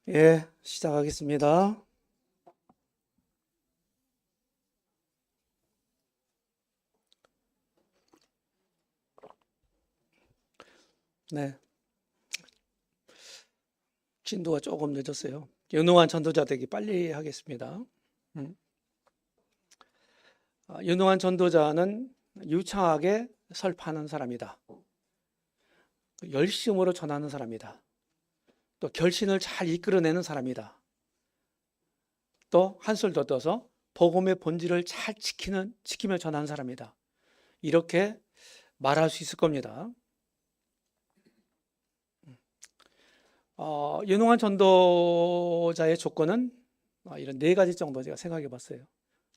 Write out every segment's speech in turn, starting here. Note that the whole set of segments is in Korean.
예, 시작하겠습니다. 네, 진도가 조금 늦었어요. 유능한 전도자 되기 빨리 하겠습니다. 음. 유능한 전도자는 유창하게 설파하는 사람이다. 열심으로 전하는 사람이다. 또 결신을 잘 이끌어내는 사람이다. 또 한술 더 떠서 복음의 본질을 잘 지키며 전하는 사람이다. 이렇게 말할 수 있을 겁니다. 유능한 전도자의 조건은 이런 네 가지 정도 제가 생각해 봤어요.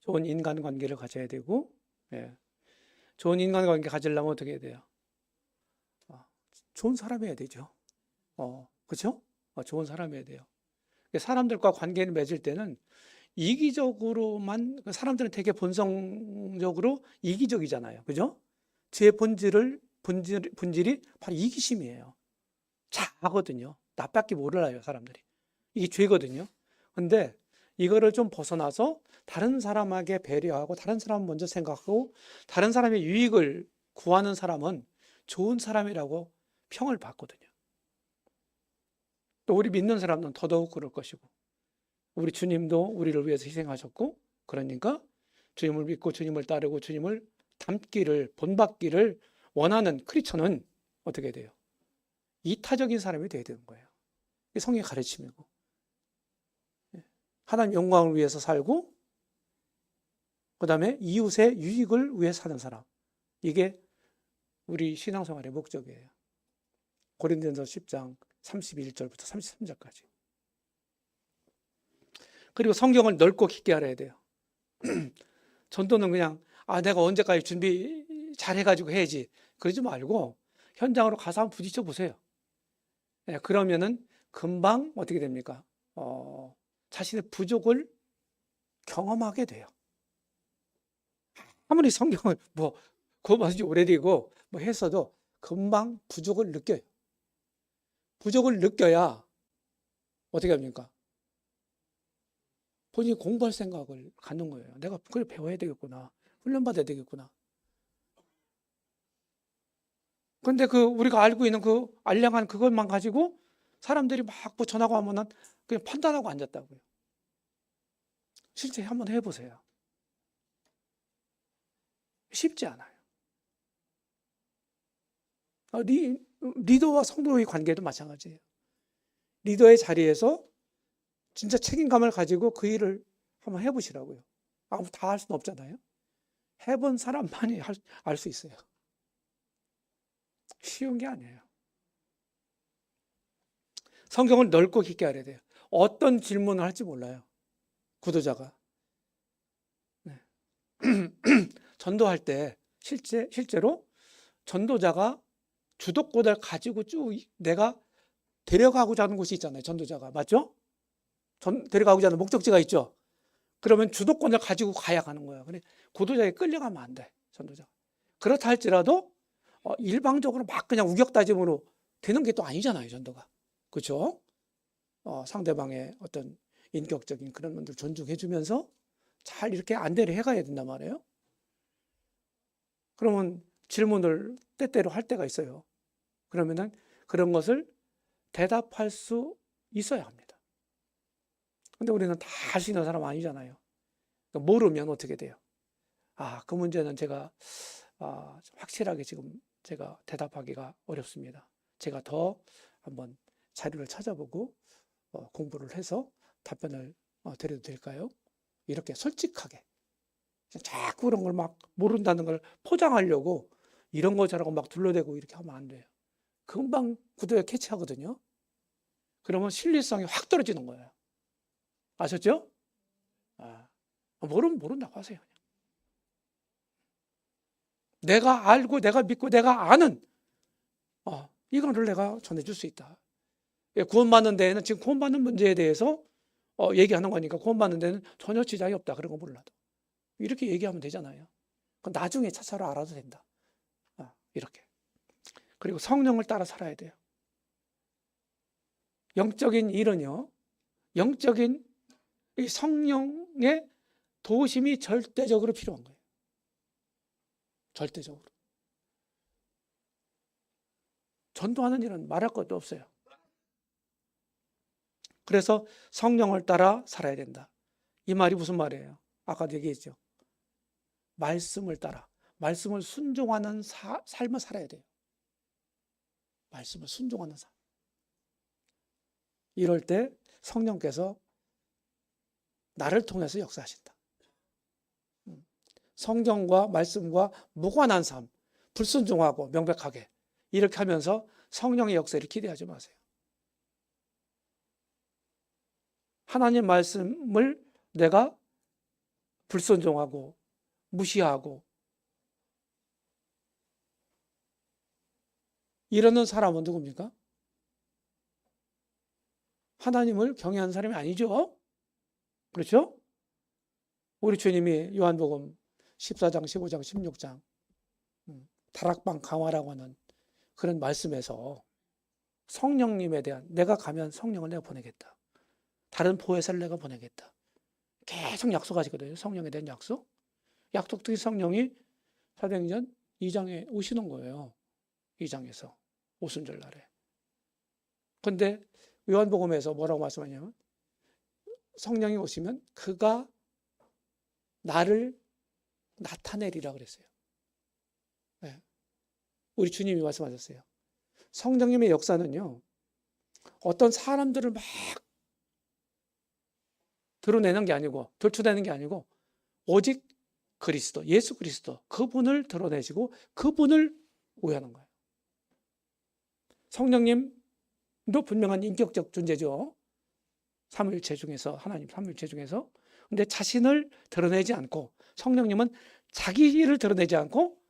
좋은 인간관계를 가져야 되고, 예. 좋은 인간관계 가지려면 어떻게 해야 돼요? 좋은 사람이어야 되죠. 그렇죠? 좋은 사람이어야 돼요. 사람들과 관계를 맺을 때는 이기적으로만, 사람들은 되게 본성적으로 이기적이잖아요. 그죠? 제 본질이 바로 이기심이에요. 자거든요. 나밖에 몰라요, 사람들이. 이게 죄거든요. 근데 이거를 좀 벗어나서 다른 사람에게 배려하고 다른 사람 먼저 생각하고 다른 사람의 유익을 구하는 사람은 좋은 사람이라고 평을 받거든요. 또 우리 믿는 사람은 더더욱 그럴 것이고 우리 주님도 우리를 위해서 희생하셨고 그러니까 주님을 믿고 주님을 따르고 주님을 닮기를 본받기를 원하는 크리스천은 어떻게 돼요? 이타적인 사람이 돼야 되는 거예요. 이게 성경의 가르침이고 하나님 영광을 위해서 살고 그 다음에 이웃의 유익을 위해 사는 사람. 이게 우리 신앙생활의 목적이에요. 고린도전서 10장 31절부터 33절까지. 그리고 성경을 넓고 깊게 알아야 돼요. 전도는 그냥 내가 언제까지 준비 잘 해가지고 해야지 그러지 말고 현장으로 가서 한번 부딪혀 보세요. 그러면은 금방 어떻게 됩니까? 자신의 부족을 경험하게 돼요. 아무리 성경을 구원받은 지 오래되고 했어도 금방 부족을 느껴요. 부족을 느껴야 어떻게 합니까? 본인이 공부할 생각을 갖는 거예요. 내가 그걸 배워야 되겠구나. 훈련받아야 되겠구나. 근데 우리가 알고 있는 알량한 그것만 가지고 사람들이 막 전하고 하면은 그냥 판단하고 앉았다고요. 실제 한번 해보세요. 쉽지 않아요. 리더와 성도의 관계도 마찬가지예요. 리더의 자리에서 진짜 책임감을 가지고 그 일을 한번 해보시라고요. 다 할 수는 없잖아요. 해본 사람만이 알 수 있어요. 쉬운 게 아니에요. 성경을 넓고 깊게 알아야 돼요. 어떤 질문을 할지 몰라요. 구도자가. 네. 전도할 때 실제로 전도자가 주도권을 가지고 쭉 내가 데려가고자 하는 곳이 있잖아요. 전도자가. 맞죠? 데려가고자 하는 목적지가 있죠. 그러면 주도권을 가지고 가야 가는 거예요. 근데 구도자에 끌려가면 안 돼. 전도자가. 그렇다 할지라도 일방적으로 막 그냥 우격다짐으로 되는 게 또 아니잖아요. 전도가. 그렇죠? 상대방의 어떤 인격적인 그런 분들 존중해 주면서 잘 이렇게 안대를 해가야 된단 말이에요. 그러면 질문을 때때로 할 때가 있어요. 그러면은 그런 것을 대답할 수 있어야 합니다. 근데 우리는 다 할 수 있는 사람 아니잖아요. 그러니까 모르면 어떻게 돼요? 그 문제는 제가 확실하게 지금 제가 대답하기가 어렵습니다. 제가 더 한번 자료를 찾아보고 공부를 해서 답변을 드려도 될까요? 이렇게 솔직하게 자꾸 그런 걸 막 모른다는 걸 포장하려고 이런 거 저런 거 막 둘러대고 이렇게 하면 안 돼요. 금방 구도에 캐치하거든요. 그러면 신뢰성이 확 떨어지는 거예요. 아셨죠? 모르면 모른다고 하세요. 내가 알고 내가 믿고 내가 아는 이거를 내가 전해줄 수 있다. 구원받는 데에는 지금 구원받는 문제에 대해서 얘기하는 거니까 구원받는 데는 전혀 지장이 없다. 그런 거 몰라도. 이렇게 얘기하면 되잖아요. 그럼 나중에 차차로 알아도 된다. 이렇게. 그리고 성령을 따라 살아야 돼요. 영적인 일은요, 영적인 이 성령의 도우심이 절대적으로 필요한 거예요. 절대적으로. 전도하는 일은 말할 것도 없어요. 그래서 성령을 따라 살아야 된다. 이 말이 무슨 말이에요? 아까도 얘기했죠. 말씀을 따라, 말씀을 순종하는 삶을 살아야 돼요. 말씀을 순종하는 삶. 이럴 때 성령께서 나를 통해서 역사하신다. 성경과 말씀과 무관한 삶, 불순종하고 명백하게 이렇게 하면서 성령의 역사를 기대하지 마세요. 하나님 말씀을 내가 불순종하고 무시하고 이러는 사람은 누굽니까? 하나님을 경외하는 사람이 아니죠. 그렇죠? 우리 주님이 요한복음 14장, 15장, 16장 다락방 강화라고 하는 그런 말씀에서 성령님에 대한, 내가 가면 성령을 내가 보내겠다. 다른 보혜사를 내가 보내겠다. 계속 약속하시거든요. 성령에 대한 약속. 약속된 성령이 사도행전 2장에 오시는 거예요. 2장에서 오순절 날에. 그런데 요한복음에서 뭐라고 말씀하냐면 성령이 오시면 그가 나를 나타내리라 그랬어요. 네. 우리 주님이 말씀하셨어요. 성령님의 역사는요, 어떤 사람들을 막 드러내는 게 아니고, 들춰내는 게 아니고, 오직 그리스도, 예수 그리스도, 그분을 드러내시고, 그분을 오해하는 거예요. 성령님도 분명한 인격적 존재죠. 삼위일체 중에서, 하나님 삼위일체 중에서. 근데 자신을 드러내지 않고, 성령님은 자기를 드러내지 않고,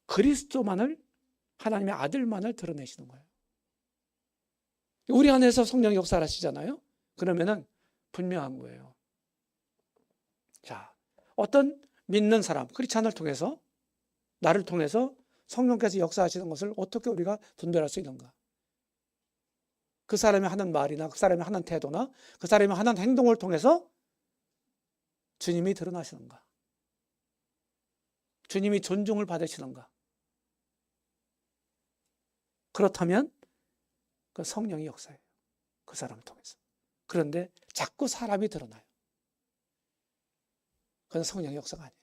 그리스도만을, 하나님의 아들만을 드러내시는 거예요. 우리 안에서 성령이 역사를 하시잖아요. 그러면은 분명한 거예요. 자, 어떤 믿는 사람, 크리스찬을 통해서, 나를 통해서 성령께서 역사하시는 것을 어떻게 우리가 분별할 수 있는가? 그 사람이 하는 말이나 그 사람이 하는 태도나 그 사람이 하는 행동을 통해서 주님이 드러나시는가? 주님이 존중을 받으시는가? 그렇다면 그 성령이 역사예요. 그 사람을 통해서. 그런데 자꾸 사람이 드러나요. 그건 성령의 역사가 아니에요.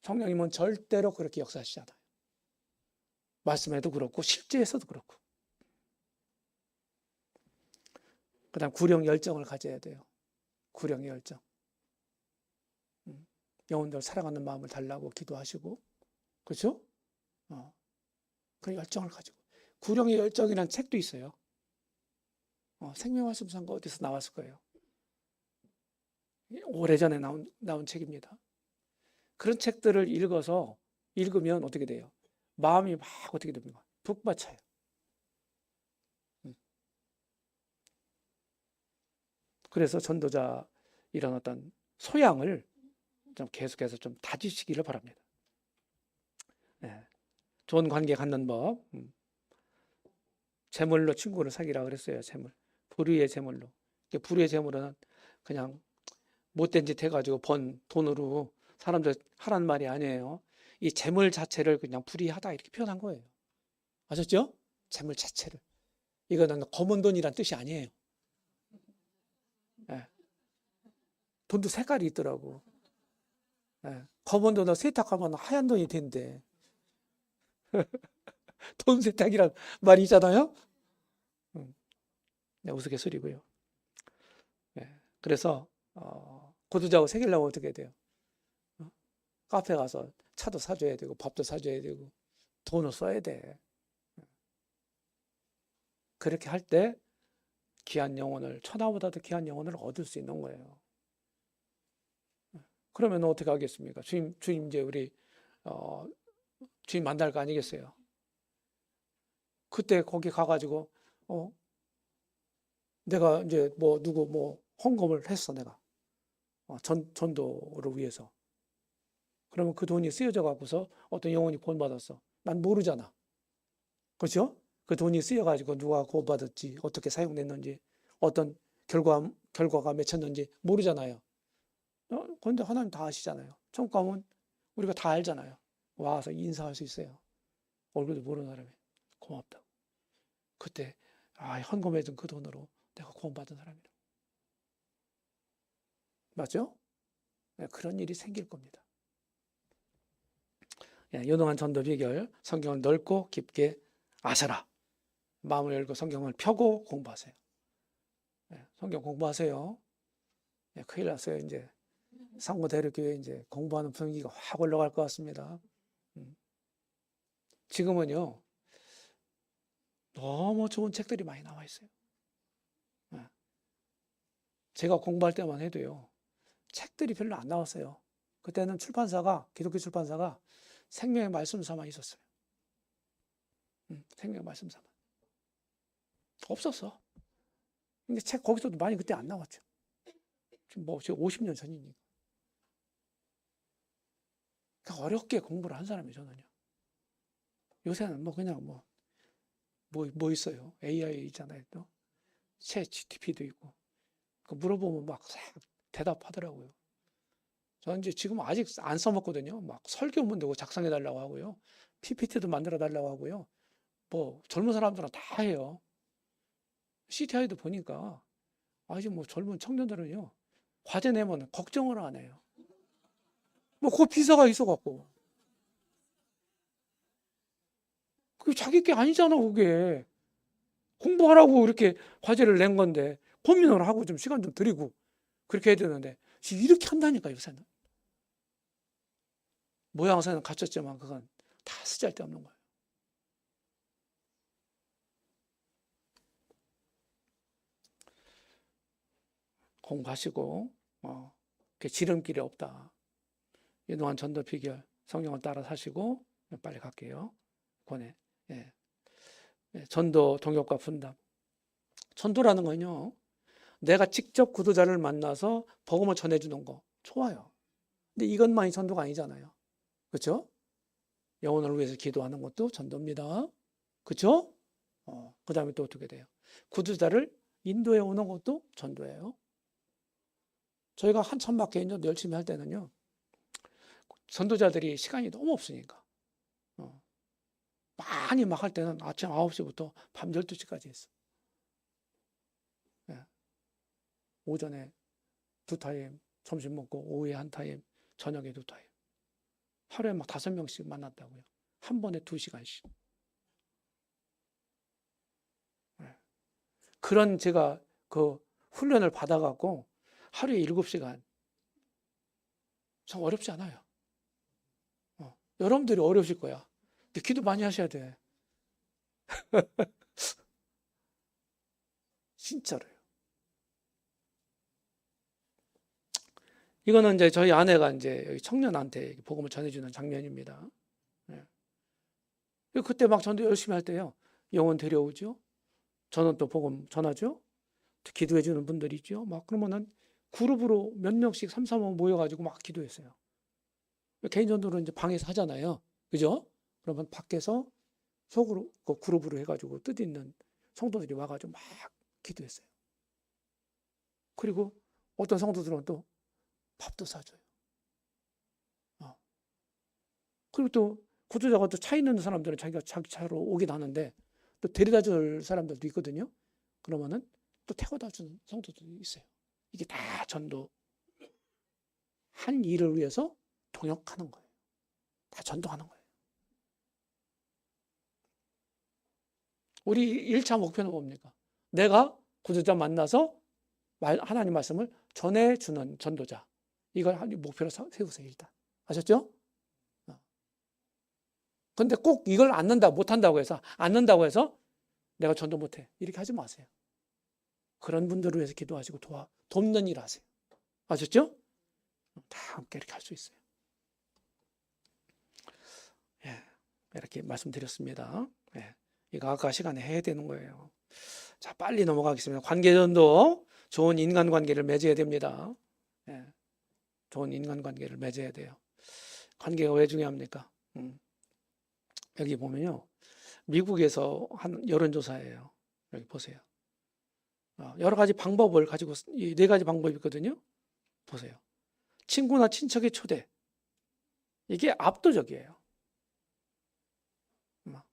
성령님은 절대로 그렇게 역사하시지 않아요. 말씀에도 그렇고 실제에서도 그렇고. 그 다음 구령 열정을 가져야 돼요. 구령의 열정. 영혼들 사랑하는 마음을 달라고 기도하시고, 그렇죠? 그 열정을 가지고. 구령의 열정이라는 책도 있어요. 생명말씀상가 어디서 나왔을 거예요. 오래전에 나온 책입니다. 그런 책들을 읽으면 어떻게 돼요? 마음이 막 어떻게 됩니까? 북받쳐요. 그래서 전도자 이런 어떤 소양을 좀 계속해서 좀 다지시기를 바랍니다. 네. 좋은 관계 갖는 법. 재물로 친구를 사귀라 그랬어요. 재물. 불의의 재물로. 불의의 재물은 그냥 못된 짓 해가지고 번 돈으로 사람들 하라는 말이 아니에요. 이 재물 자체를 그냥 불의하다 이렇게 표현한 거예요. 아셨죠? 재물 자체를. 이거는 검은 돈이란 뜻이 아니에요. 네. 돈도 색깔이 있더라고. 네. 검은 돈을 세탁하면 하얀 돈이 된대. 돈 세탁이란 말이 있잖아요. 네, 우스갯소리고요. 네. 그래서 고두자고 새기려면 어떻게 돼요? 카페 가서 차도 사줘야 되고 밥도 사줘야 되고 돈을 써야 돼. 그렇게 할 때 귀한 영혼을, 천하보다도 귀한 영혼을 얻을 수 있는 거예요. 그러면 어떻게 하겠습니까? 주님 이제 우리 주님 만날 거 아니겠어요? 그때 거기 가가지고 내가 이제 누구 헌금을 했어 내가 전도를 위해서. 그러면 그 돈이 쓰여져 갖고서 어떤 영혼이 구원받았어. 난 모르잖아. 그렇죠? 그 돈이 쓰여가지고 누가 구원받았지, 어떻게 사용됐는지, 어떤 결과가 맺혔는지 모르잖아요. 그런데 하나님 다 아시잖아요. 천국 가면 우리가 다 알잖아요. 와서 인사할 수 있어요. 얼굴도 모르는 사람이 고맙다고. 그때 헌금해준 그 돈으로 내가 구원받은 사람이라고. 맞죠? 네, 그런 일이 생길 겁니다. 유능한 전도 비결, 성경을 넓고 깊게 아셔라. 마음을 열고 성경을 펴고 공부하세요. 성경 공부하세요. 큰일 났어요. 이제 상무대로교회 이제 공부하는 분위기가 확 올라갈 것 같습니다. 지금은요, 너무 좋은 책들이 많이 나와 있어요. 제가 공부할 때만 해도요, 책들이 별로 안 나왔어요. 그때는 기독교 출판사가 생명의 말씀사만 있었어요. 생명의 말씀사만. 없었어. 근데 책 거기서도 많이 그때 안 나왔죠. 지금 50년 전이니까. 그러니까 어렵게 공부를 한 사람이에요, 저는요. 요새는 그냥 뭐 있어요. AI 있잖아요, 또. 챗 GTP도 있고. 물어보면 막 대답하더라고요. 저는 이제 지금 아직 안 써먹거든요. 막 설교문 되고 작성해 달라고 하고요. PPT도 만들어 달라고 하고요. 젊은 사람들은 다 해요. CTI도 보니까 아직 젊은 청년들은요. 과제 내면 걱정을 안 해요. 그 비서가 있어갖고. 그게 자기 게 아니잖아, 그게. 공부하라고 이렇게 과제를 낸 건데, 고민을 하고 좀 시간 좀 드리고, 그렇게 해야 되는데, 이렇게 한다니까, 요새는. 모양새는 갖췄지만, 그건 다 쓰잘데없는 거예요. 공부하시고, 지름길이 없다. 유능한 전도 비결, 성경을 따라 사시고, 빨리 갈게요. 권해. 전도 동역과 분담. 전도라는 건요, 내가 직접 구도자를 만나서 복음을 전해주는 거 좋아요. 근데 이것만이 전도가 아니잖아요. 그렇죠? 영혼을 위해서 기도하는 것도 전도입니다. 그렇죠? 그 다음에 또 어떻게 돼요? 구도자를 인도해 오는 것도 전도예요. 저희가 한참 막 개인전도 열심히 할 때는요, 전도자들이 시간이 너무 없으니까 많이 막 할 때는 아침 9시부터 밤 12시까지 했어. 오전에 2타임, 점심 먹고 오후에 1타임, 저녁에 2타임. 하루에 막 5명씩 만났다고요. 한 번에 2시간씩. 그런 제가 그 훈련을 받아갖고 하루에 7시간. 참 어렵지 않아요. 여러분들이 어려우실 거야. 근데 기도 많이 하셔야 돼. 진짜로요. 이거는 이제 저희 아내가 이제 청년한테 복음을 전해주는 장면입니다. 그때 막 전도 열심히 할 때요. 영혼 데려오죠. 저는 또 복음 전하죠. 기도해 주는 분들이 있죠. 막 그러면은 그룹으로 몇 명씩 3, 4명 모여가지고 막 기도했어요. 개인 전도는 이제 방에서 하잖아요. 그죠? 그러면 밖에서 속으로 그 그룹으로 해가지고 뜻 있는 성도들이 와가지고 막 기도했어요. 그리고 어떤 성도들은 또 밥도 사줘요. 그리고 또 구조자가 또 차 있는 사람들은 자기가 자기 차로 오긴 하는데 또 데려다 줄 사람들도 있거든요. 그러면은 또 태워다 주는 성도들이 있어요. 이게 다 전도. 한 일을 위해서 동역하는 거예요. 다 전도하는 거예요. 우리 1차 목표는 뭡니까? 내가 구조자 만나서 하나님 말씀을 전해주는 전도자. 이걸 목표로 세우세요, 일단. 아셨죠? 근데 꼭 이걸 못한다고 해서 내가 전도 못해. 이렇게 하지 마세요. 그런 분들을 위해서 기도하시고 돕는 일 하세요. 아셨죠? 다 함께 이렇게 할 수 있어요. 이렇게 말씀드렸습니다. 이거 아까 시간에 해야 되는 거예요. 자, 빨리 넘어가겠습니다. 관계전도 좋은 인간관계를 맺어야 됩니다. 좋은 인간관계를 맺어야 돼요. 관계가 왜 중요합니까? 여기 보면요. 미국에서 한 여론조사예요. 여기 보세요. 여러 가지 방법을 가지고 이 네 가지 방법이 있거든요. 보세요. 친구나 친척의 초대. 이게 압도적이에요.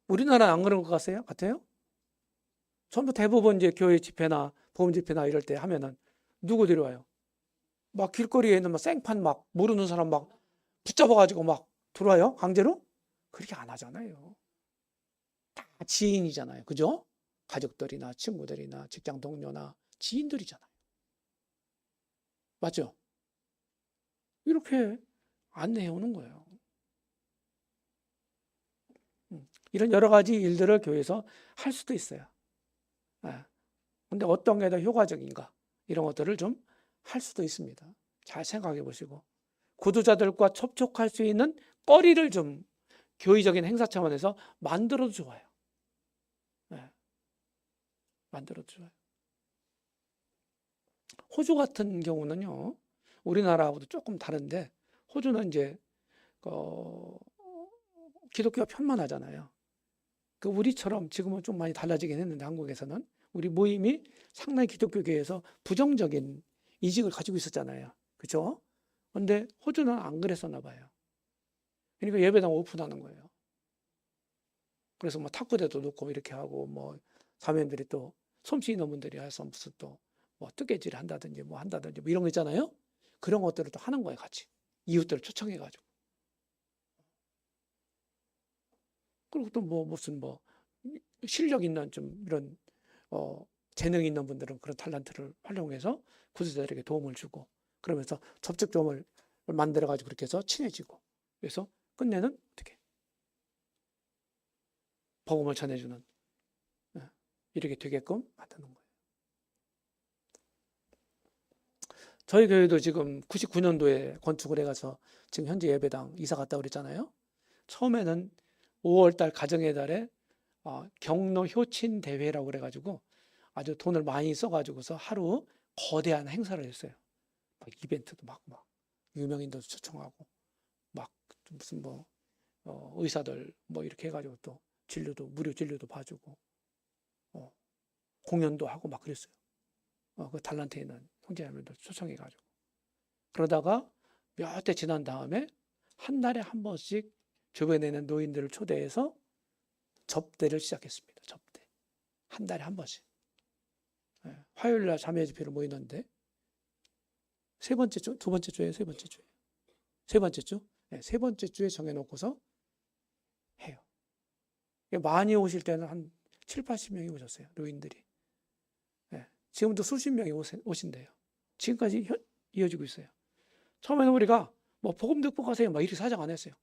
우리나라는 안 그런 것 같아요? 전부 대부분 이제 교회 집회나 보험 집회나 이럴 때 하면은 누구 데려와요? 막 길거리에 있는 막 생판 막 모르는 사람 막 붙잡아가지고 막 들어와요? 강제로? 그렇게 안 하잖아요. 다 지인이잖아요. 그죠? 가족들이나 친구들이나 직장 동료나 지인들이잖아요. 맞죠? 이렇게 안내해 오는 거예요. 이런 여러 가지 일들을 교회에서 할 수도 있어요. 예. 근데 어떤 게 더 효과적인가? 이런 것들을 좀 할 수도 있습니다. 잘 생각해 보시고. 구도자들과 접촉할 수 있는 거리를 좀 교회적인 행사 차원에서 만들어도 좋아요. 예. 만들어도 좋아요. 호주 같은 경우는요, 우리나라하고도 조금 다른데, 호주는 이제, 어, 기독교가 편만하잖아요. 그 우리처럼 지금은 좀 많이 달라지긴 했는데, 한국에서는 우리 모임이 상당히 기독교계에서 부정적인 이직을 가지고 있었잖아요. 그죠? 근데 호주는 안 그랬었나 봐요. 그러니까 예배당 오픈하는 거예요. 그래서 뭐 탁구대도 놓고 이렇게 하고, 뭐, 사모님들이 또 솜씨 있는 분들이 해서 무슨 또 뭐 뜨개질 한다든지 뭐 한다든지 뭐 이런 거 있잖아요. 그런 것들을 또 하는 거예요, 같이. 이웃들을 초청해가지고. 그리고 또 뭐 무슨 뭐 실력 있는 좀 이런 재능 있는 분들은 그런 탤런트를 활용해서 구조자들에게 도움을 주고 그러면서 접촉점을 만들어가지고 그렇게 해서 친해지고 그래서 끝내는 어떻게 복음을 전해주는 이렇게 되게끔 만드는 거예요. 저희 교회도 지금 99년도에 건축을 해가서 지금 현재 예배당 이사 갔다 그랬잖아요. 처음에는 5월달 가정의 달에 경로 효친 대회라고 그래가지고 아주 돈을 많이 써가지고서 하루 거대한 행사를 했어요. 막 이벤트도 막 유명인도 초청하고 막 무슨 뭐 의사들 뭐 이렇게 해가지고 또 진료도 무료 진료도 봐주고 공연도 하고 막 그랬어요. 그 달란트 있는 형제자매들 초청해가지고 그러다가 몇 대 지난 다음에 한 달에 한 번씩 주변에 있는 노인들을 초대해서 접대를 시작했습니다. 접대 한 달에 한 번씩. 화요일 날 자매 집회로 모이는데 세 번째 주, 두 번째 주에 세 번째 주에 세 번째 주, 세 번째 주에 정해놓고서 해요. 많이 오실 때는 한 7, 80명이 오셨어요. 노인들이. 지금도 수십 명이 오신대요. 지금까지 이어지고 있어요. 처음에는 우리가 뭐 복음 듣고 가세요. 막 이렇게 사정 안 했어요.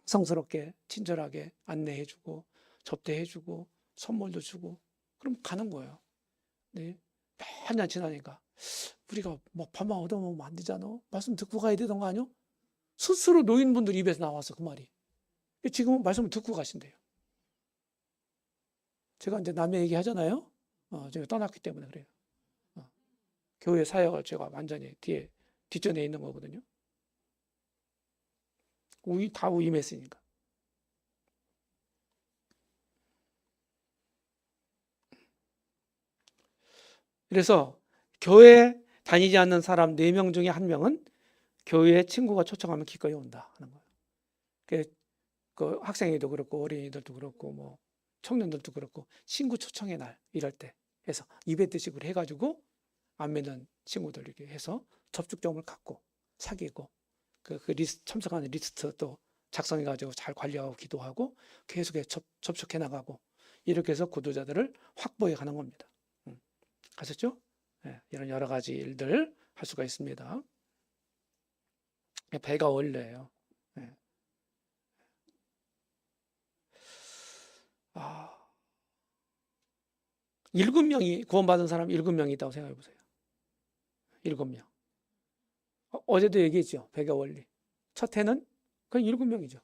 성스럽게 친절하게 안내해주고 접대해주고 선물도 주고 그럼 가는 거예요. 네. 몇 년 지나니까 우리가 뭐 밥만 얻어먹으면 안 되잖아. 말씀 듣고 가야 되던 거 아니요? 스스로 노인분들 입에서 나왔어 그 말이. 지금은 말씀을 듣고 가신대요. 제가 이제 남의 얘기 하잖아요. 제가 떠났기 때문에 그래요. 교회 사역을 제가 완전히 뒷전에 있는 거거든요. 다 위임했으니까. 그래서 교회 다니지 않는 사람 4명 중에 1명은 교회에 친구가 초청하면 기꺼이 온다 하는 거예요. 그 학생회도 그렇고 어린이들도 그렇고 뭐 청년들도 그렇고 친구 초청의 날 이럴 때 해서 이벤트식으로 해가지고 안 믿는 친구들 이렇게 해서 접촉점을 갖고 사귀고 그 리스트 참석하는 리스트 또 작성해가지고 잘 관리하고 기도하고 계속해서 접촉해 나가고 이렇게 해서 구도자들을 확보해 가는 겁니다. 아셨죠? 이런 여러 가지 일들 할 수가 있습니다. 배가 원래예요. 일곱 명이 구원받은 사람 7명이 있다고 생각해 보세요. 7명. 어제도 얘기했죠. 배가 원리. 첫 해는 그냥 7명이죠.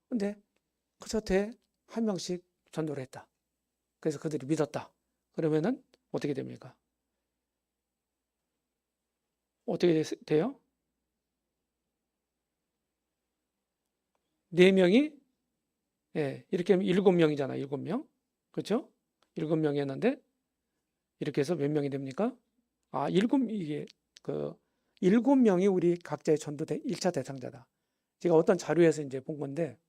근데 그 첫 해에 한 명씩 전도를 했다. 그래서 그들이 믿었다. 그러면은 어떻게 됩니까? 어떻게 돼요? 4명이 예, 이렇게 하면 7명이잖아, 7명. 그렇죠? 7명이었는데 이렇게 해서 몇 명이 됩니까? 이게 그 7명이 우리 각자의 전도 1차 대상자다. 제가 어떤 자료에서 이제 본 건데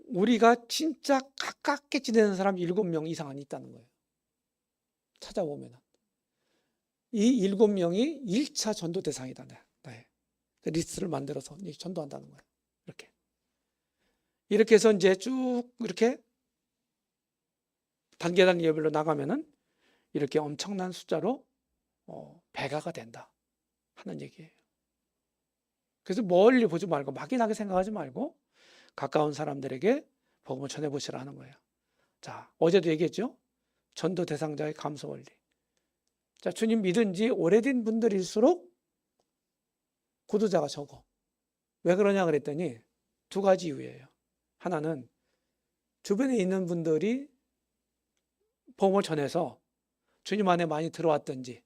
우리가 진짜 가깝게 지내는 사람 7명 이상은 있다는 거예요. 찾아보면 이 7명이 1차 전도 대상이다. 네. 그 리스트를 만들어서 전도한다는 거예요. 이렇게 해서 이제 쭉 이렇게 단계단 예별로 나가면은 이렇게 엄청난 숫자로 배가가 된다 하는 얘기예요. 그래서 멀리 보지 말고 막연하게 생각하지 말고 가까운 사람들에게 복음을 전해보시라 하는 거예요. 자, 어제도 얘기했죠? 전도 대상자의 감소 원리. 자, 주님 믿은 지 오래된 분들일수록 구도자가 적어. 왜 그러냐 그랬더니 두 가지 이유예요. 하나는 주변에 있는 분들이 복음을 전해서 주님 안에 많이 들어왔든지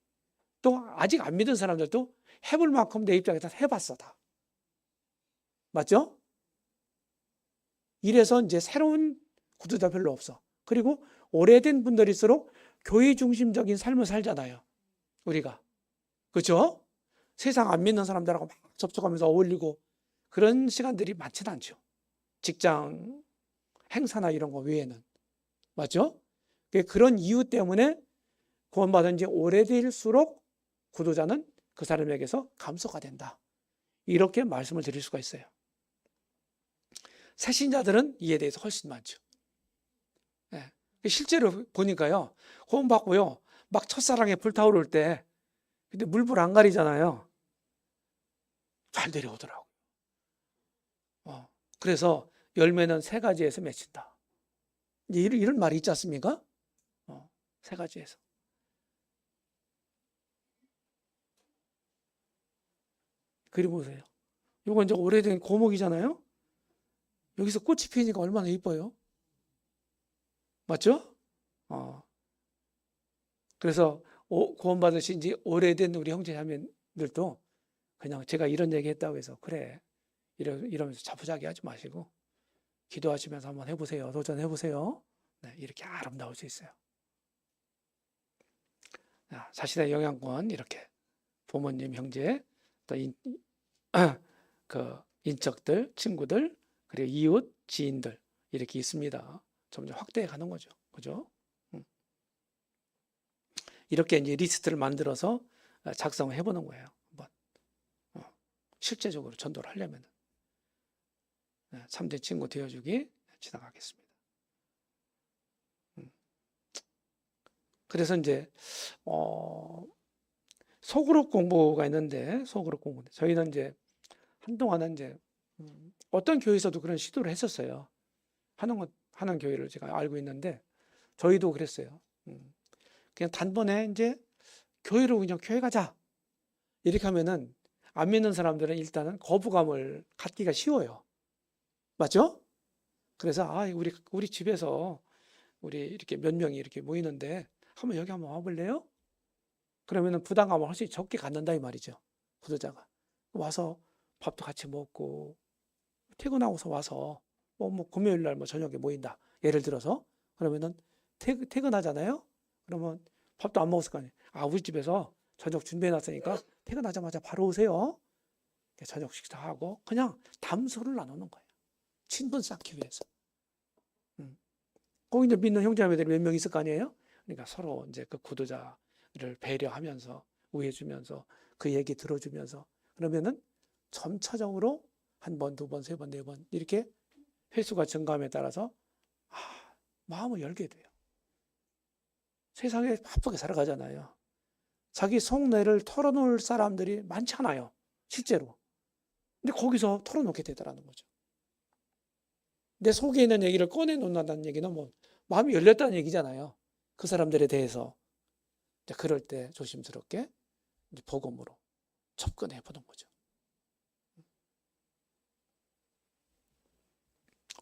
또 아직 안 믿은 사람들도 해볼 만큼 내 입장에서 해봤어 다. 맞죠? 이래서 이제 새로운 구도자 별로 없어. 그리고 오래된 분들일수록 교회 중심적인 삶을 살잖아요. 우리가. 그렇죠? 세상 안 믿는 사람들하고 막 접촉하면서 어울리고 그런 시간들이 많지는 않죠. 직장 행사나 이런 거 외에는. 맞죠? 그런 이유 때문에 구원받은 지 오래될수록 구도자는 그 사람에게서 감소가 된다. 이렇게 말씀을 드릴 수가 있어요. 새신자들은 이에 대해서 훨씬 많죠. 네. 실제로 보니까요, 구원받고요, 막 첫사랑에 불타오를 때, 근데 물불 안 가리잖아요. 잘 내려오더라고요. 그래서 열매는 3가지에서 맺힌다. 이런 말이 있지 않습니까? 3가지에서. 그리고 보세요. 이건 이제 오래된 고목이잖아요. 여기서 꽃이 피니까 얼마나 이뻐요. 맞죠? 그래서 구원받으신 지 오래된 우리 형제자매들도 그냥 제가 이런 얘기 했다고 해서 그래 이러면서 자포자기 하지 마시고 기도하시면서 한번 해보세요. 도전해보세요. 네, 이렇게 아름다울 수 있어요. 자신의 영향권 이렇게 부모님, 형제, 또 그 인척들, 친구들, 그리고 이웃, 지인들 이렇게 있습니다. 점점 확대해 가는 거죠. 그죠? 이렇게 이제 리스트를 만들어서 작성을 해보는 거예요. 한번 실제적으로 전도를 하려면 참된 친구 되어주기 지나가겠습니다. 그래서 이제 소그룹 공부가 있는데 소그룹 공부 저희는 이제 한동안은 이제 어떤 교회에서도 그런 시도를 했었어요. 하는 교회를 제가 알고 있는데 저희도 그랬어요. 그냥 단번에 이제 교회로 그냥 교회 가자 이렇게 하면은 안 믿는 사람들은 일단은 거부감을 갖기가 쉬워요. 맞죠? 그래서 우리 집에서 우리 이렇게 몇 명이 이렇게 모이는데 한번 여기 한번 와볼래요? 그러면은 부담감을 훨씬 적게 갖는다 이 말이죠. 구도자가 와서 밥도 같이 먹고 퇴근하고서 와서 뭐 금요일 날 뭐 저녁에 모인다. 예를 들어서 그러면은 퇴근하잖아요. 그러면 밥도 안 먹었을 거 아니에요. 우리 집에서 저녁 준비해 놨으니까 퇴근하자마자 바로 오세요. 저녁 식사하고 그냥 담소를 나누는 거예요. 친분 쌓기 위해서. 거기 이제 믿는 형제자매들이 몇 명 있을 거 아니에요. 그러니까 서로 이제 그 구도자를 배려하면서 우애해주면서 그 얘기 들어주면서 그러면은 점차적으로 1번, 2번, 3번, 4번 이렇게 횟수가 증가함에 따라서 마음을 열게 돼요. 세상에 바쁘게 살아가잖아요. 자기 속내를 털어놓을 사람들이 많잖아요. 실제로. 근데 거기서 털어놓게 되더라는 거죠. 내 속에 있는 얘기를 꺼내놓는다는 얘기는 뭐 마음이 열렸다는 얘기잖아요. 그 사람들에 대해서. 그럴 때 조심스럽게 복음으로 접근해 보는 거죠.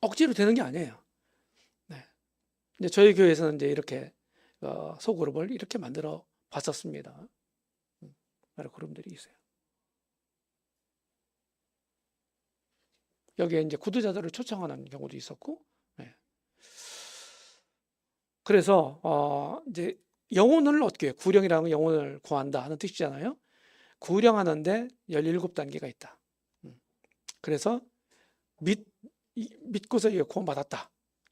억지로 되는 게 아니에요. 네. 이제 저희 교회에서는 이제 이렇게 소그룹을 이렇게 만들어 봤었습니다. 여러 그룹들이 있어요. 여기에 이제 구두자들을 초청하는 경우도 있었고, 예. 그래서 이제 영혼을 어떻게 해요? 구령이라는 건 영혼을 구한다 하는 뜻이잖아요. 구령하는데 17단계가 있다. 그래서 믿고서 구원받았다.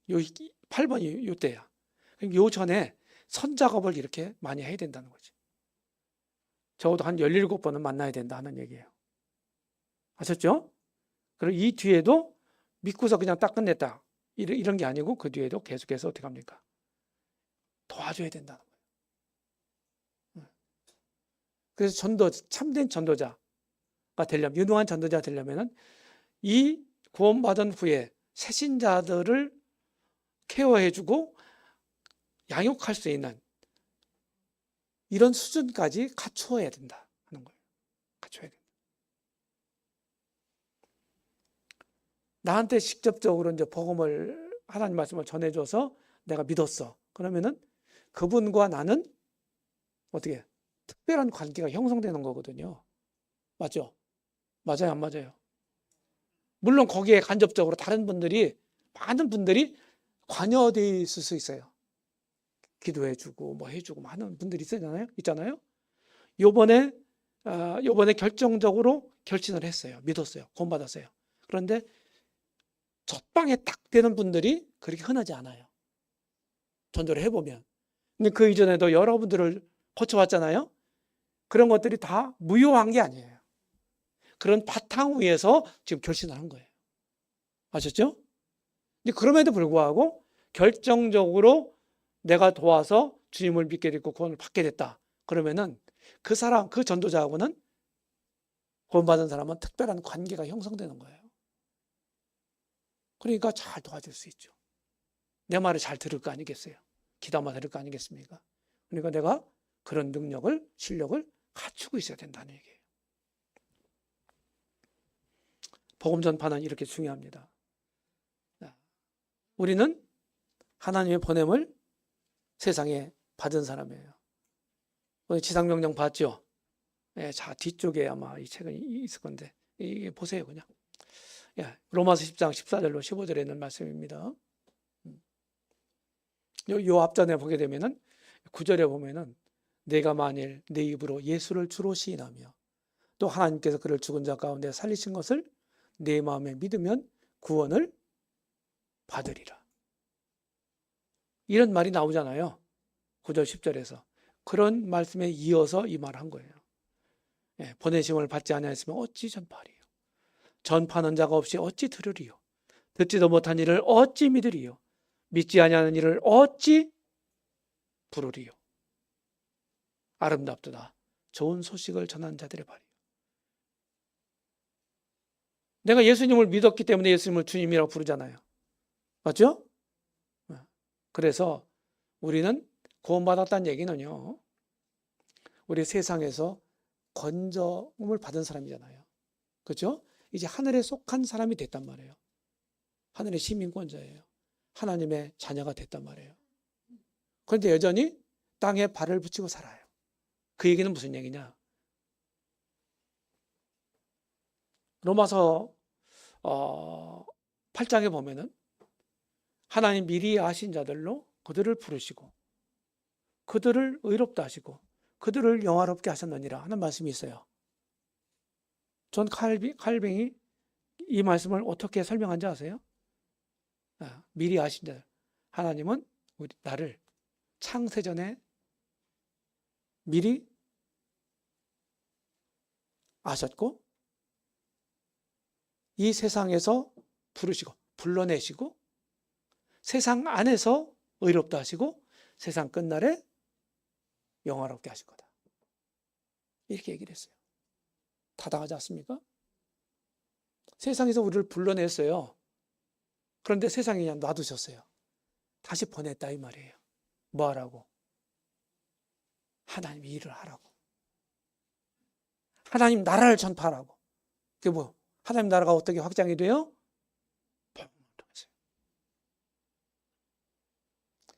요 8번이 요 때야. 요 전에 선작업을 이렇게 많이 해야 된다는 거지. 적어도 한 17번은 만나야 된다는 얘기예요. 아셨죠? 그리고 이 뒤에도 믿고서 그냥 딱 끝냈다. 이런 게 아니고 그 뒤에도 계속해서 어떻게 합니까? 도와줘야 된다는 거예요. 그래서 참된 전도자가 되려면, 유능한 전도자가 되려면은 이 구원받은 후에 새신자들을 케어해주고 양육할 수 있는 이런 수준까지 갖추어야 된다 하는 거예요. 갖춰야 된다. 나한테 직접적으로 이제 복음을, 하나님 말씀을 전해줘서 내가 믿었어. 그러면은 그분과 나는 어떻게 특별한 관계가 형성되는 거거든요. 맞죠? 맞아요, 안 맞아요? 물론 거기에 간접적으로 많은 분들이 관여되어 있을 수 있어요. 기도해주고 뭐 해주고 하는 분들이 있잖아요. 요번에 결정적으로 결신을 했어요. 믿었어요. 구원받았어요. 그런데 첫방에 딱 되는 분들이 그렇게 흔하지 않아요. 전도를 해보면. 근데 그 이전에도 여러분들을 거쳐왔잖아요. 그런 것들이 다 무효한 게 아니에요. 그런 바탕 위에서 지금 결신을 한 거예요. 아셨죠? 근데 그럼에도 불구하고 결정적으로 내가 도와서 주님을 믿게 됐고 구원을 받게 됐다. 그러면은 그 전도자하고는, 구원받은 사람은 특별한 관계가 형성되는 거예요. 그러니까 잘 도와줄 수 있죠. 내 말을 잘 들을 거 아니겠어요? 기도만 들을 거 아니겠습니까? 그러니까 내가 그런 실력을 갖추고 있어야 된다는 얘기예요. 복음 전파는 이렇게 중요합니다. 우리는 하나님의 보냄을 세상에 받은 사람이에요. 오늘 지상명령 봤죠? 예, 자, 뒤쪽에 아마 이 책은 있을 건데, 이게 보세요, 그냥. 예, 로마서 10장 14절로 15절에 있는 말씀입니다. 요 앞전에 보게 되면은 9절에 보면은 내가 만일 내 입으로 예수를 주로 시인하며 또 하나님께서 그를 죽은 자 가운데 살리신 것을 내 마음에 믿으면 구원을 받으리라. 이런 말이 나오잖아요. 9절 10절에서. 그런 말씀에 이어서 이 말을 한 거예요. 예, 보내심을 받지 아니하였으면 어찌 전파하리요. 전파하는 자가 없이 어찌 들으리요. 듣지도 못한 일을 어찌 믿으리요. 믿지 아니하는 일을 어찌 부르리요. 아름답도다. 좋은 소식을 전하는 자들의 발이요. 내가 예수님을 믿었기 때문에 예수님을 주님이라고 부르잖아요. 맞죠? 그래서 우리는 구원받았다는 얘기는요, 우리 세상에서 건져움을 받은 사람이잖아요. 그렇죠? 이제 하늘에 속한 사람이 됐단 말이에요. 하늘의 시민권자예요. 하나님의 자녀가 됐단 말이에요. 그런데 여전히 땅에 발을 붙이고 살아요. 그 얘기는 무슨 얘기냐? 로마서 8장에 보면은 하나님 미리 아신 자들로 그들을 부르시고 그들을 의롭다 하시고 그들을 영화롭게 하셨느니라 하는 말씀이 있어요. 존 칼뱅이 이 말씀을 어떻게 설명한지 아세요? 미리 아신 자, 하나님은 나를 창세전에 미리 아셨고 이 세상에서 부르시고 불러내시고 세상 안에서 의롭다 하시고 세상 끝날에 영화롭게 하실 거다. 이렇게 얘기를 했어요. 타당하지 않습니까? 세상에서 우리를 불러냈어요. 그런데 세상에 그냥 놔두셨어요. 다시 보냈다 이 말이에요. 뭐 하라고? 하나님 일을 하라고. 하나님 나라를 전파하라고. 그게 뭐? 하나님 나라가 어떻게 확장이 돼요?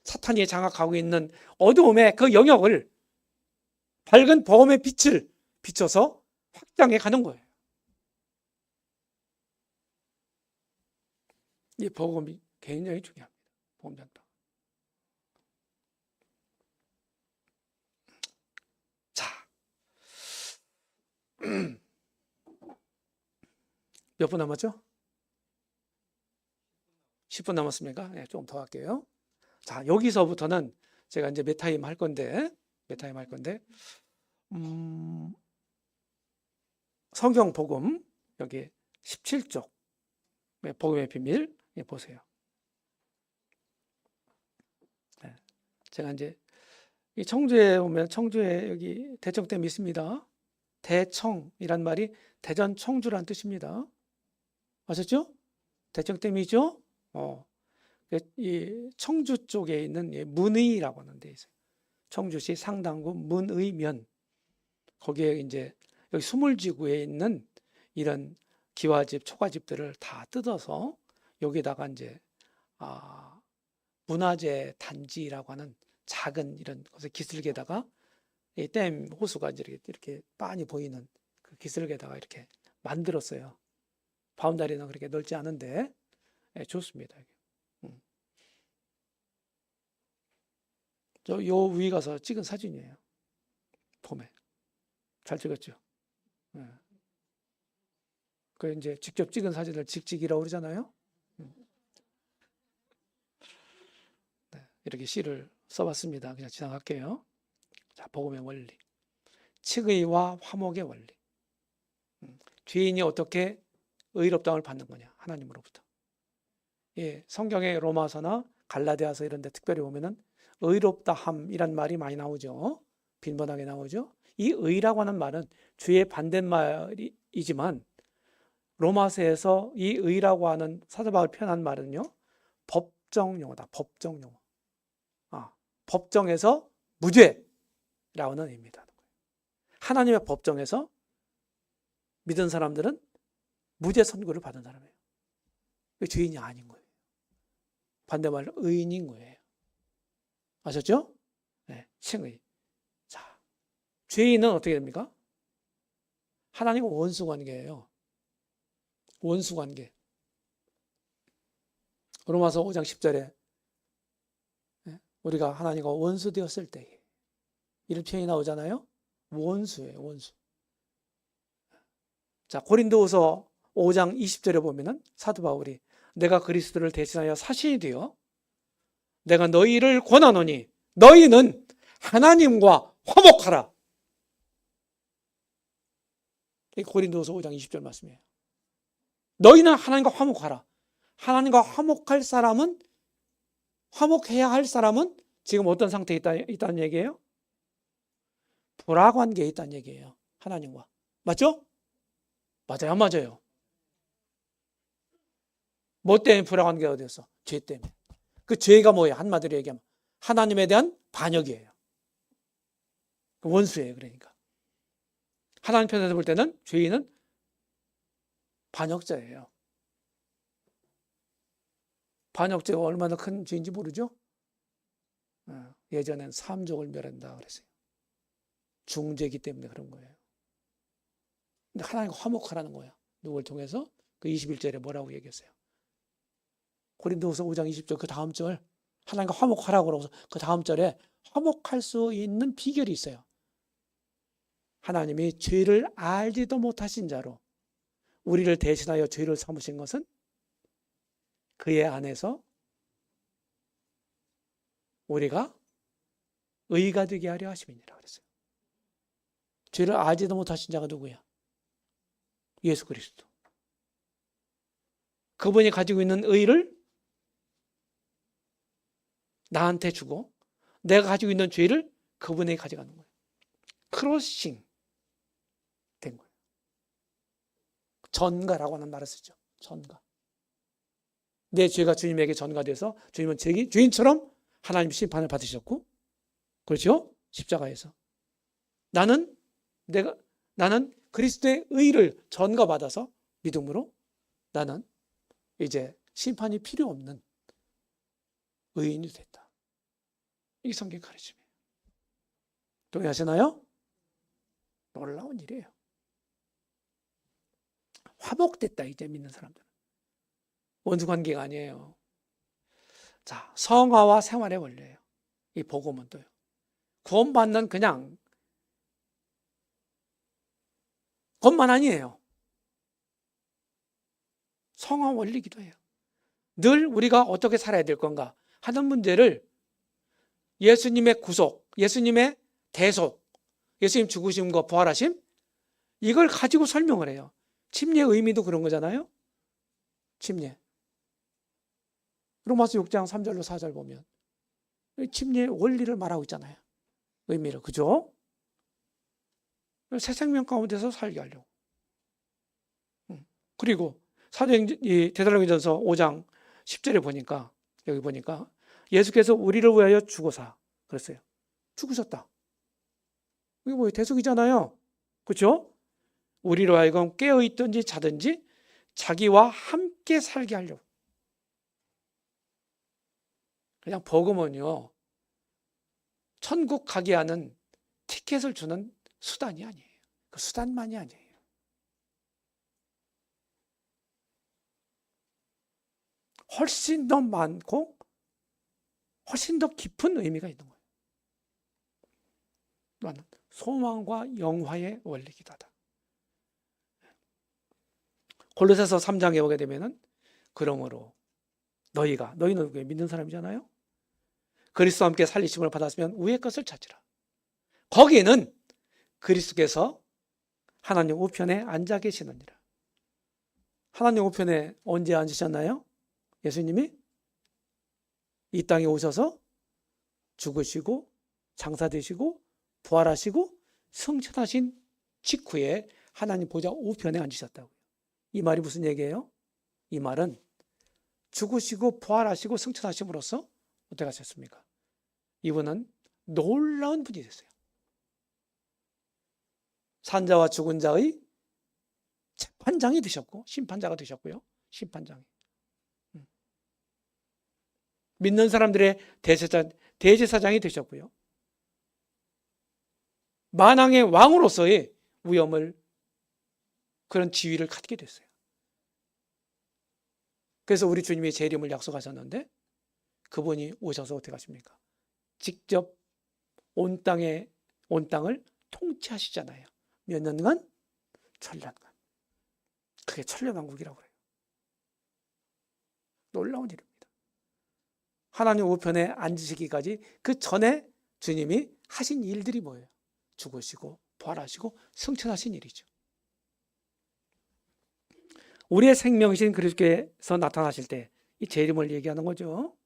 사탄이 장악하고 있는 어두움의 그 영역을 밝은 복음의 빛을 비춰서 확장해 가는 거예요. 이 복음이 굉장히 중요합니다. 복음 전파. 자, 몇 분 남았죠? 10분 남았습니까? 네, 조금 더 할게요. 자, 여기서부터는 제가 이제 메타임 할 건데, 성경 복음, 여기 17쪽, 복음의 비밀, 보세요. 네, 제가 이제 이 청주에 오면 청주에 여기 대청댐이 있습니다. 대청이란 말이 대전 청주란 뜻입니다. 아셨죠? 대청댐이죠? 이 청주 쪽에 있는 문의라고 하는 데 있어요. 청주시 상당구 문의면, 거기에 이제 여기 수물지구에 있는 이런 기와집, 초가집들을 다 뜯어서 여기다가 이제 문화재 단지라고 하는 작은 이런 것을 기슭에다가 이 댐 호수가 이렇게 빤히 보이는 그 기슭에다가 이렇게 만들었어요. 바운다리는 그렇게 넓지 않은데 좋습니다. 저 요 위에 가서 찍은 사진이에요. 봄에 잘 찍었죠. 그 이제 직접 찍은 사진을 직찍이라고 그러잖아요. 네, 이렇게 시를 써봤습니다. 그냥 지나갈게요. 자, 복음의 원리, 칙의와 화목의 원리. 죄인이 어떻게 의롭다함을 받는 거냐? 하나님으로부터. 예, 성경의 로마서나 갈라디아서 이런 데 특별히 보면은 의롭다함이란 말이 많이 나오죠. 빈번하게 나오죠. 이 의라고 하는 말은 죄의 반대말이지만 로마서에서 이 의라고 하는 사도 바울 표현한 말은요, 법정 용어다. 법정 용어. 법정에서 무죄라고 하는 의미다. 하나님의 법정에서 믿은 사람들은 무죄 선고를 받은 사람이에요. 죄인이 아닌 거예요. 반대말로 의인인 거예요. 아셨죠? 네, 칭의. 자, 죄인은 어떻게 됩니까? 하나님과 원수 관계예요. 원수 관계. 로마서 5장 10절에 우리가 하나님과 원수 되었을 때 이런 표현이 나오잖아요. 원수예요, 원수. 자, 고린도후서 5장 20절에 보면은 사도 바울이 내가 그리스도를 대신하여 사신이 되어 내가 너희를 권하노니 너희는 하나님과 화목하라. 이 고린도후서 5장 20절 말씀이에요. 너희는 하나님과 화목하라. 하나님과 화목할 사람은, 화목해야 할 사람은 지금 어떤 상태에 있다는 얘기예요? 불화관계에 있다는 얘기예요. 하나님과. 맞죠? 맞아요, 안 맞아요? 뭐 때문에 불화관계가 되었어? 죄 때문에. 그 죄가 뭐예요? 한마디로 얘기하면 하나님에 대한 반역이에요. 원수예요. 그러니까 하나님 편에서 볼 때는 죄인은 반역자예요. 반역죄가 얼마나 큰 죄인지 모르죠? 예전엔 삼족을 멸한다 그랬어요. 중죄이기 때문에 그런 거예요. 근데 하나님과 화목하라는 거예요. 누굴 통해서? 그 21절에 뭐라고 얘기했어요? 고린도후서 5장 20절 그 다음 절, 하나님과 화목하라고 그러고서 그 다음 절에 화목할 수 있는 비결이 있어요. 하나님이 죄를 알지도 못하신 자로 우리를 대신하여 죄를 삼으신 것은 그의 안에서 우리가 의가 되게 하려 하심이니라 그랬어요. 죄를 알지도 못하신 자가 누구야? 예수 그리스도. 그분이 가지고 있는 의를 나한테 주고 내가 가지고 있는 죄를 그분에게 가져가는 거예요. 크로싱 된 거예요. 전가라고 하는 말을 쓰죠. 전가. 내 죄가 주님에게 전가돼서 주님은 죄인처럼 하나님 심판을 받으셨고, 그렇죠? 십자가에서 나는 그리스도의 의를 전가받아서 믿음으로 나는 이제 심판이 필요 없는 의인이 됐다. 이게 성경 가르침이에요. 동의하시나요? 놀라운 일이에요. 화목됐다, 이제 믿는 사람들은. 원수 관계가 아니에요. 자, 성화와 생활의 원리예요. 이 복음은 또요. 구원받는 그냥 것만 아니에요. 성화 원리기도 해요. 늘 우리가 어떻게 살아야 될 건가 하는 문제를 예수님의 구속, 예수님의 대속, 예수님 죽으심과 부활하심, 이걸 가지고 설명을 해요. 침례의 의미도 그런 거잖아요. 침례. 로마서 6장 3절로 4절 보면 침례의 원리를 말하고 있잖아요. 의미를. 그죠? 새 생명 가운데서 살게 하려고. 그리고 데살로니가전서 5장 10절에 보니까, 여기 보니까 예수께서 우리를 위하여 죽으사 그랬어요. 죽으셨다. 이게 뭐예요? 대속이잖아요. 그렇죠? 우리로 하여금 깨어있든지 자든지 자기와 함께 살게 하려고. 그냥 복음은요, 천국 가게 하는 티켓을 주는 수단이 아니에요. 그 수단만이 아니에요. 훨씬 더 많고 훨씬 더 깊은 의미가 있는 거예요. 소망과 영화의 원리이기도 하다. 골로새서 3장에 보게 되면은 그러므로 너희는 믿는 사람이잖아요. 그리스도와 함께 살리심을 받았으면 위의 것을 찾으라. 거기에는 그리스도께서 하나님 우편에 앉아 계시느니라. 하나님 우편에 언제 앉으셨나요? 예수님이 이 땅에 오셔서 죽으시고 장사되시고 부활하시고 승천하신 직후에 하나님 보좌 우편에 앉으셨다고요. 이 말이 무슨 얘기예요? 이 말은 죽으시고 부활하시고 승천하심으로써 어떻게 하셨습니까? 이분은 놀라운 분이 됐어요. 산자와 죽은 자의 재판장이 되셨고 심판자가 되셨고요. 심판장이. 믿는 사람들의 대제사장이 되셨고요. 만왕의 왕으로서의 위엄을, 그런 지위를 갖게 됐어요. 그래서 우리 주님이 재림을 약속하셨는데 그분이 오셔서 어떻게 하십니까? 직접 온 땅을 통치하시잖아요. 몇 년간? 천년간. 그게 천년왕국이라고 그래요. 놀라운 일입니다. 하나님 우편에 앉으시기까지 그 전에 주님이 하신 일들이 뭐예요? 죽으시고 부활하시고 승천하신 일이죠. 우리의 생명이신 그리스도께서 나타나실 때 이 재림을 얘기하는 거죠.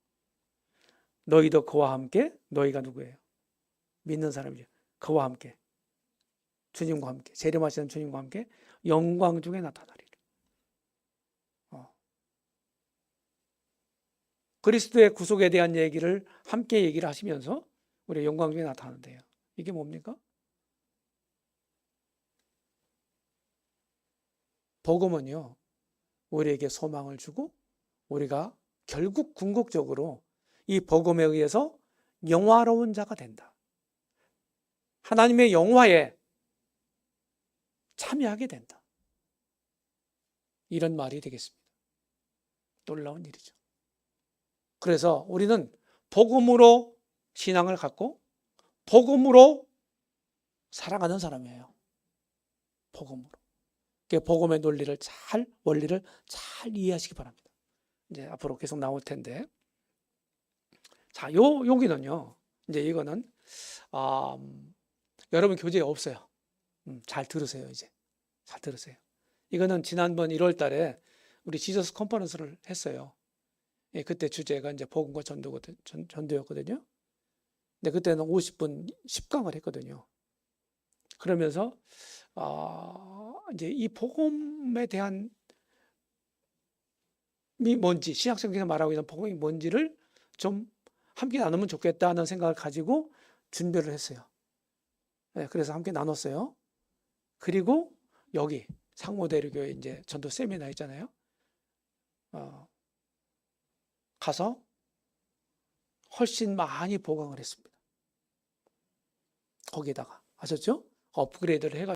너희도 그와 함께, 너희가 누구예요? 믿는 사람이죠. 그와 함께, 주님과 함께, 재림하시는 주님과 함께 영광 중에 나타나리라. 그리스도의 구속에 대한 얘기를 함께 얘기를 하시면서 우리 영광 중에 나타나는데요. 이게 뭡니까? 복음은요, 우리에게 소망을 주고 우리가 결국 궁극적으로 이 복음에 의해서 영화로운 자가 된다. 하나님의 영화에 참여하게 된다. 이런 말이 되겠습니다. 놀라운 일이죠. 그래서 우리는 복음으로 신앙을 갖고 복음으로 살아가는 사람이에요. 복음으로. 복음의 원리를 잘 이해하시기 바랍니다. 이제 앞으로 계속 나올 텐데. 자, 여기는요. 이제 이거는 여러분 교재에 없어요. 잘 들으세요, 이제. 잘 들으세요. 이거는 지난번 1월 달에 우리 지저스 컨퍼런스를 했어요. 예, 그때 주제가 이제 복음과 전도였거든요. 근데 그때는 50분 10강을 했거든요. 그러면서 이제 이 복음에 대한 이 뭔지, 신약성경에서 말하고 있는 복음이 뭔지를 좀 함께 나누면 좋겠다는 생각을 가지고 준비를 했어요. 네, 그래서 함께 나눴어요. 그리고 여기 상모대교회 이제 전도 세미나 있잖아요. 가서 훨씬 많이 보강을 했습니다. 거기에다가 아셨죠? 업그레이드를 해가지고